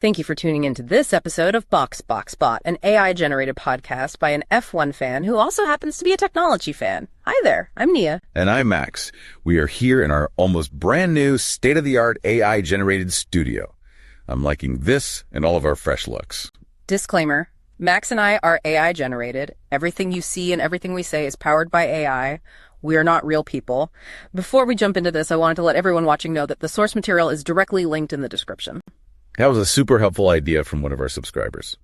Thank you for tuning into this episode of Bot, an AI-generated podcast by an F1 fan who also happens to be a technology fan. Hi there, I'm Nia. And I'm Max. We are here in our almost brand new state-of-the-art AI-generated studio. I'm liking this and all of our fresh looks. Disclaimer, Max and I are AI-generated. Everything you see and everything we say is powered by AI. We are not real people. Before we jump into this, I wanted to let everyone watching know that the source material is directly linked in the description. That was a super helpful idea from one of our subscribers.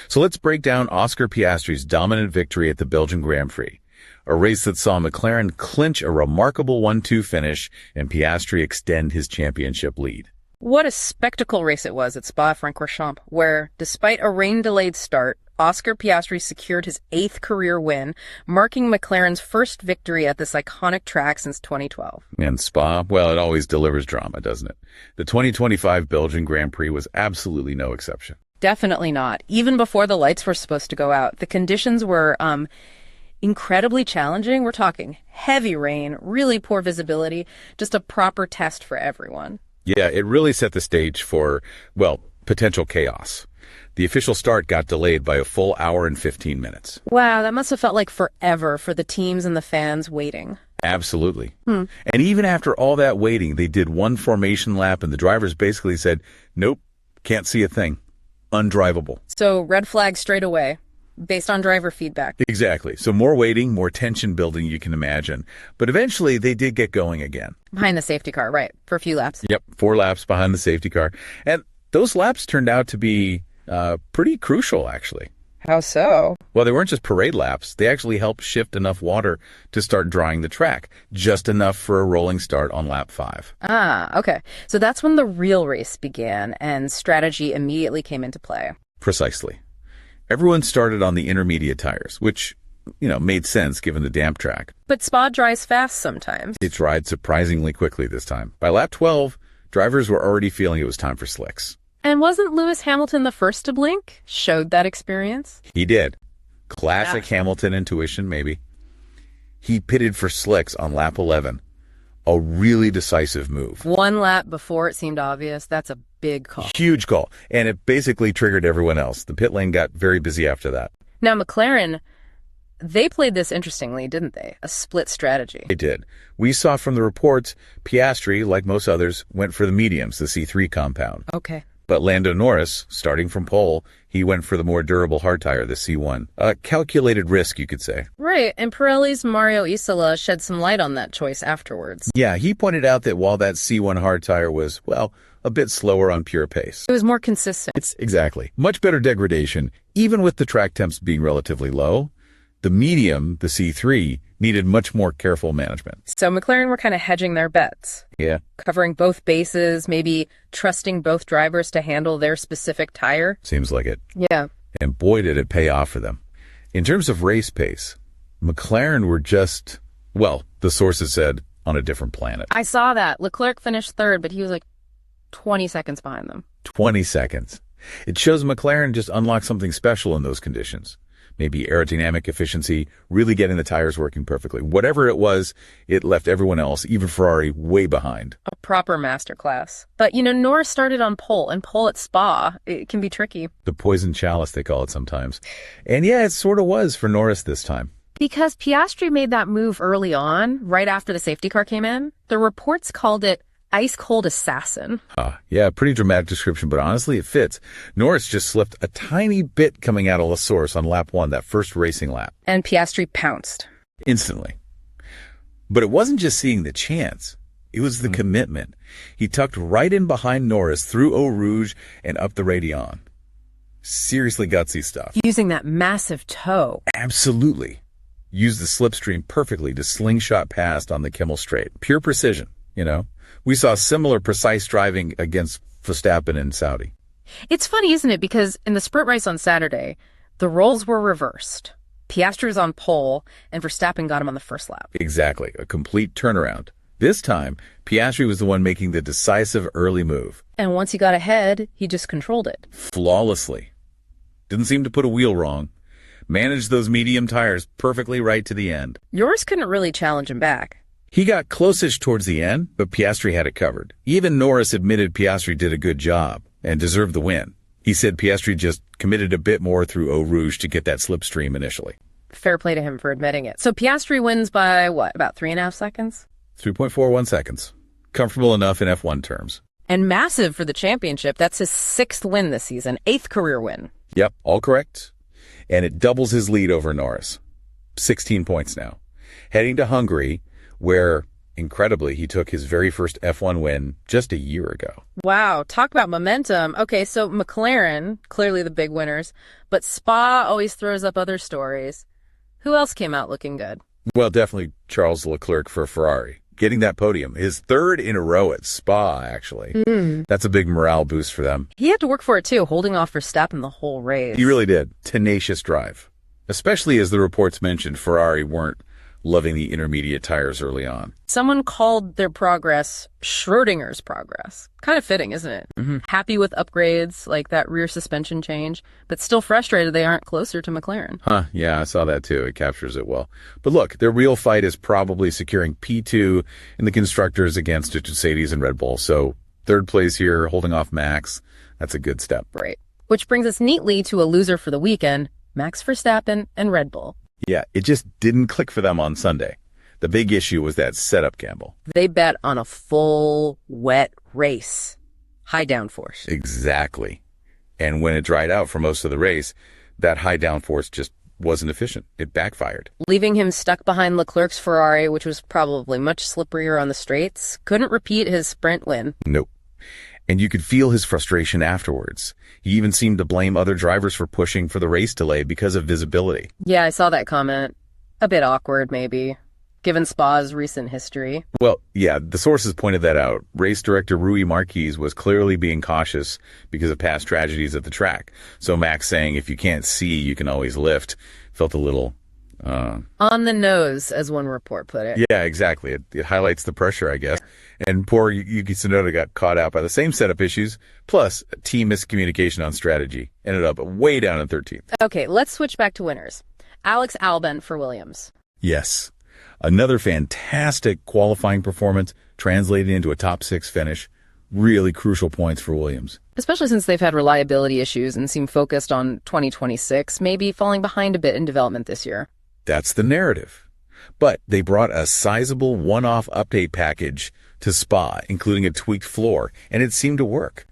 So let's break down Oscar Piastri's dominant victory at the Belgian Grand Prix, a race that saw McLaren clinch a remarkable 1-2 finish and Piastri extend his championship lead. What a spectacle race it was at Spa-Francorchamps, where, despite a rain-delayed start, Oscar Piastri secured his 8th career win, marking McLaren's first victory at this iconic track since 2012. And Spa, well, it always delivers drama, doesn't it? The 2025 Belgian Grand Prix was absolutely no exception. Definitely not. Even before the lights were supposed to go out, the conditions were incredibly challenging. We're talking heavy rain, really poor visibility, just a proper test for everyone. Yeah, it really set the stage for, well, potential chaos. The official start got delayed by a full hour and 15 minutes. Wow, that must have felt like forever for the teams and the fans waiting. Absolutely. And even after all that waiting, they did one formation lap and the drivers basically said, nope, can't see a thing. Undrivable. So red flag straight away, based on driver feedback. Exactly. So more waiting, more tension building, you can imagine. But eventually they did get going again. Behind the safety car, right, for a few laps. Yep, 4 laps behind the safety car. And those laps turned out to be pretty crucial, actually. How so? Well, they weren't just parade laps. They actually helped shift enough water to start drying the track, just enough for a rolling start on lap 5. Ah, okay. So that's when the real race began and strategy immediately came into play. Precisely. Everyone started on the intermediate tires, which, made sense given the damp track. But Spa dries fast sometimes. It dried surprisingly quickly this time. By lap 12, drivers were already feeling it was time for slicks. And wasn't Lewis Hamilton the first to blink? Showed that experience? He did. Classic Hamilton intuition, maybe. He pitted for slicks on lap 11. A really decisive move. 1 lap before it seemed obvious. That's a big call. Huge call. And it basically triggered everyone else. The pit lane got very busy after that. Now, McLaren, they played this interestingly, didn't they? A split strategy. They did. We saw from the reports, Piastri, like most others, went for the mediums, the C3 compound. Okay. But Lando Norris, starting from pole, he went for the more durable hard tire, the C1. A calculated risk, you could say. Right, and Pirelli's Mario Isola shed some light on that choice afterwards. Yeah, he pointed out that while that C1 hard tire was, well, a bit slower on pure pace. It was more consistent. It's exactly. Much better degradation, even with the track temps being relatively low. The medium, the C3, needed much more careful management. So McLaren were kind of hedging their bets. Yeah. Covering both bases, maybe trusting both drivers to handle their specific tire. Seems like it. Yeah. And boy, did it pay off for them. In terms of race pace, McLaren were just, well, the sources said, on a different planet. I saw that. Leclerc finished 3rd, but he was like 20 seconds behind them. 20 seconds. It shows McLaren just unlocked something special in those conditions. Maybe aerodynamic efficiency, really getting the tires working perfectly. Whatever it was, it left everyone else, even Ferrari, way behind. A proper masterclass. But, Norris started on pole, and pole at Spa, it can be tricky. The poison chalice, they call it sometimes. And yeah, it sort of was for Norris this time. Because Piastri made that move early on, right after the safety car came in. The reports called it ice-cold assassin. Yeah, pretty dramatic description, but honestly, it fits. Norris just slipped a tiny bit coming out of La Source on lap 1, that first racing lap. And Piastri pounced. Instantly. But it wasn't just seeing the chance. It was the commitment. He tucked right in behind Norris through Eau Rouge and up the Radion. Seriously gutsy stuff. Using that massive toe. Absolutely. Used the slipstream perfectly to slingshot past on the Kimmel Straight. Pure precision, We saw similar precise driving against Verstappen in Saudi. It's funny, isn't it? Because in the sprint race on Saturday, the roles were reversed. Piastri was on pole, and Verstappen got him on the first lap. Exactly. A complete turnaround. This time, Piastri was the one making the decisive early move. And once he got ahead, he just controlled it. Flawlessly. Didn't seem to put a wheel wrong. Managed those medium tires perfectly right to the end. Yours couldn't really challenge him back. He got close-ish towards the end, but Piastri had it covered. Even Norris admitted Piastri did a good job and deserved the win. He said Piastri just committed a bit more through Eau Rouge to get that slipstream initially. Fair play to him for admitting it. So Piastri wins by what, about 3.5 seconds? 3.41 seconds. Comfortable enough in F1 terms. And massive for the championship. That's his 6th win this season, 8th career win. Yep, all correct. And it doubles his lead over Norris. 16 points now. Heading to Hungary, where, incredibly, he took his very first F1 win just a year ago. Wow, talk about momentum. Okay, so McLaren, clearly the big winners, but Spa always throws up other stories. Who else came out looking good? Well, definitely Charles Leclerc for Ferrari. Getting that podium, his 3rd in a row at Spa, actually. That's a big morale boost for them. He had to work for it, too, holding off Verstappen the whole race. He really did. Tenacious drive. Especially as the reports mentioned, Ferrari weren't loving the intermediate tires early on. Someone called their progress Schrodinger's progress. Kind of fitting, isn't it? Happy with upgrades like that rear suspension change, but still frustrated they aren't closer to McLaren. Yeah, I saw that too. It captures it well. But look, their real fight is probably securing P2 in the constructors against Mercedes and Red Bull. So 3rd place here, holding off Max. That's a good step. Right. Which brings us neatly to a loser for the weekend, Max Verstappen and Red Bull. Yeah, it just didn't click for them on Sunday. The big issue was that setup gamble. They bet on a full, wet race. High downforce. Exactly. And when it dried out for most of the race, that high downforce just wasn't efficient. It backfired. Leaving him stuck behind Leclerc's Ferrari, which was probably much slipperier on the straights. Couldn't repeat his sprint win. Nope. And you could feel his frustration afterwards. He even seemed to blame other drivers for pushing for the race delay because of visibility. Yeah, I saw that comment. A bit awkward, maybe, given Spa's recent history. Well, yeah, the sources pointed that out. Race director Rui Marquez was clearly being cautious because of past tragedies at the track. So Max saying, if you can't see, you can always lift, felt a little... on the nose, as one report put it. Yeah, exactly. It highlights the pressure, I guess. And poor Yuki Tsunoda got caught out by the same setup issues, plus team miscommunication on strategy. Ended up way down in 13th. Okay, let's switch back to winners. Alex Albon for Williams. Yes. Another fantastic qualifying performance translated into a top 6 finish. Really crucial points for Williams. Especially since they've had reliability issues and seem focused on 2026, maybe falling behind a bit in development this year. That's the narrative. But they brought a sizable one-off update package to Spa, including a tweaked floor, and it seemed to work.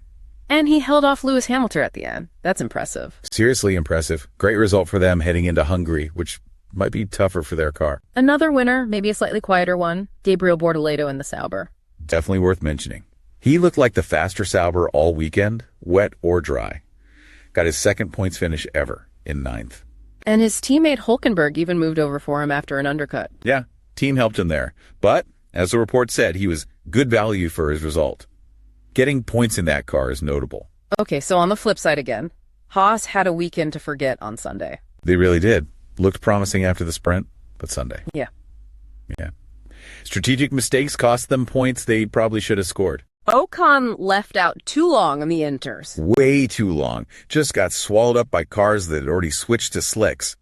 And he held off Lewis Hamilton at the end. That's impressive. Seriously impressive. Great result for them heading into Hungary, which might be tougher for their car. Another winner, maybe a slightly quieter one, Gabriel Bortoleto in the Sauber. Definitely worth mentioning. He looked like the faster Sauber all weekend, wet or dry. Got his 2nd points finish ever in 9th. And his teammate Hulkenberg even moved over for him after an undercut. Yeah, team helped him there. But, as the report said, he was good value for his result. Getting points in that car is notable. Okay, so on the flip side again, Haas had a weekend to forget on Sunday. They really did. Looked promising after the sprint, but Sunday. Yeah. Strategic mistakes cost them points they probably should have scored. Ocon left out too long on the inters. Way too long. Just got swallowed up by cars that had already switched to slicks.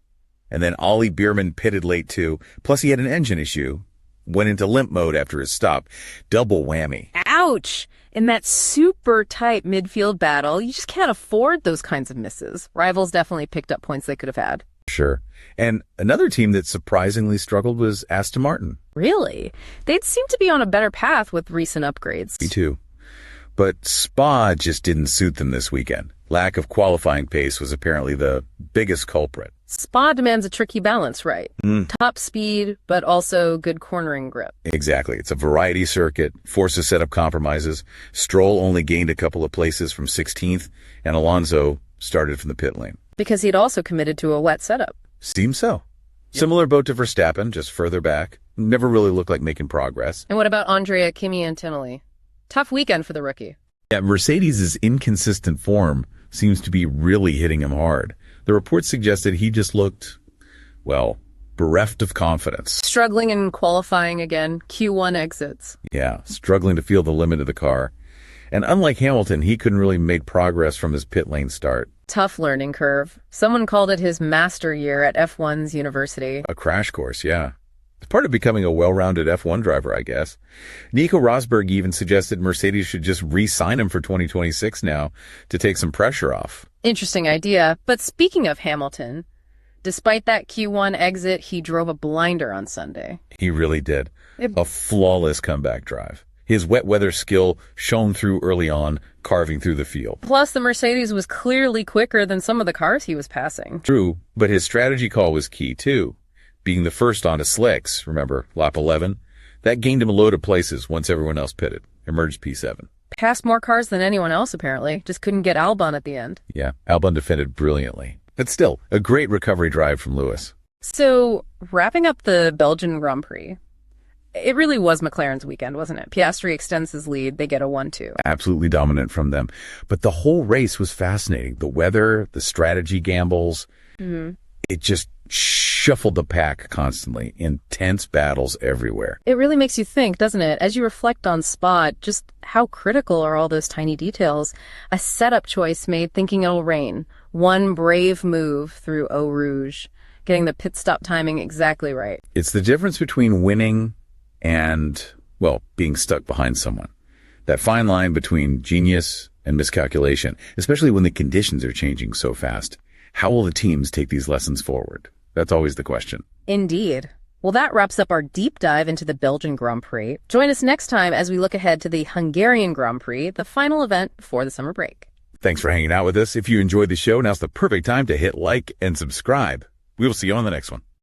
And then Ollie Bierman pitted late too. Plus he had an engine issue. Went into limp mode after his stop. Double whammy. Ouch! In that super tight midfield battle, you just can't afford those kinds of misses. Rivals definitely picked up points they could have had. Sure. And another team that surprisingly struggled was Aston Martin. Really? They'd seem to be on a better path with recent upgrades. Me too. But Spa just didn't suit them this weekend. Lack of qualifying pace was apparently the biggest culprit. Spa demands a tricky balance, right? Top speed, but also good cornering grip. Exactly. It's a variety circuit, forces setup compromises. Stroll only gained a couple of places from 16th, and Alonso started from the pit lane. Because he'd also committed to a wet setup. Seems so. Yep. Similar boat to Verstappen, just further back. Never really looked like making progress. And what about Andrea Kimi Antonelli? Tough weekend for the rookie. Yeah, Mercedes' inconsistent form seems to be really hitting him hard. The reports suggested he just looked, well, bereft of confidence. Struggling in qualifying again, Q1 exits. Yeah, struggling to feel the limit of the car. And unlike Hamilton, he couldn't really make progress from his pit lane start. Tough learning curve. Someone called it his master year at F1's university. A crash course, yeah. Part of becoming a well-rounded F1 driver, I guess. Nico Rosberg even suggested Mercedes should just re-sign him for 2026 now to take some pressure off. Interesting idea. But speaking of Hamilton, despite that Q1 exit, he drove a blinder on Sunday. He really did. A flawless comeback drive. His wet weather skill shone through early on, carving through the field. Plus, the Mercedes was clearly quicker than some of the cars he was passing. True, but his strategy call was key, too. Being the first onto slicks, remember, lap 11? That gained him a load of places once everyone else pitted. Emerged P7. Passed more cars than anyone else, apparently. Just couldn't get Albon at the end. Yeah, Albon defended brilliantly. But still, a great recovery drive from Lewis. So, wrapping up the Belgian Grand Prix, it really was McLaren's weekend, wasn't it? Piastri extends his lead. They get a 1-2. Absolutely dominant from them. But the whole race was fascinating. The weather, the strategy gambles. It just shuffled the pack constantly. Intense battles everywhere. It really makes you think, doesn't it? As you reflect on Spa, just how critical are all those tiny details? A setup choice made thinking it'll rain. One brave move through Eau Rouge. Getting the pit stop timing exactly right. It's the difference between winning and, well, being stuck behind someone. That fine line between genius and miscalculation, especially when the conditions are changing so fast. How will the teams take these lessons forward? That's always the question. Indeed. Well, that wraps up our deep dive into the Belgian Grand Prix. Join us next time as we look ahead to the Hungarian Grand Prix, the final event before the summer break. Thanks for hanging out with us. If you enjoyed the show, now's the perfect time to hit like and subscribe. We will see you on the next one.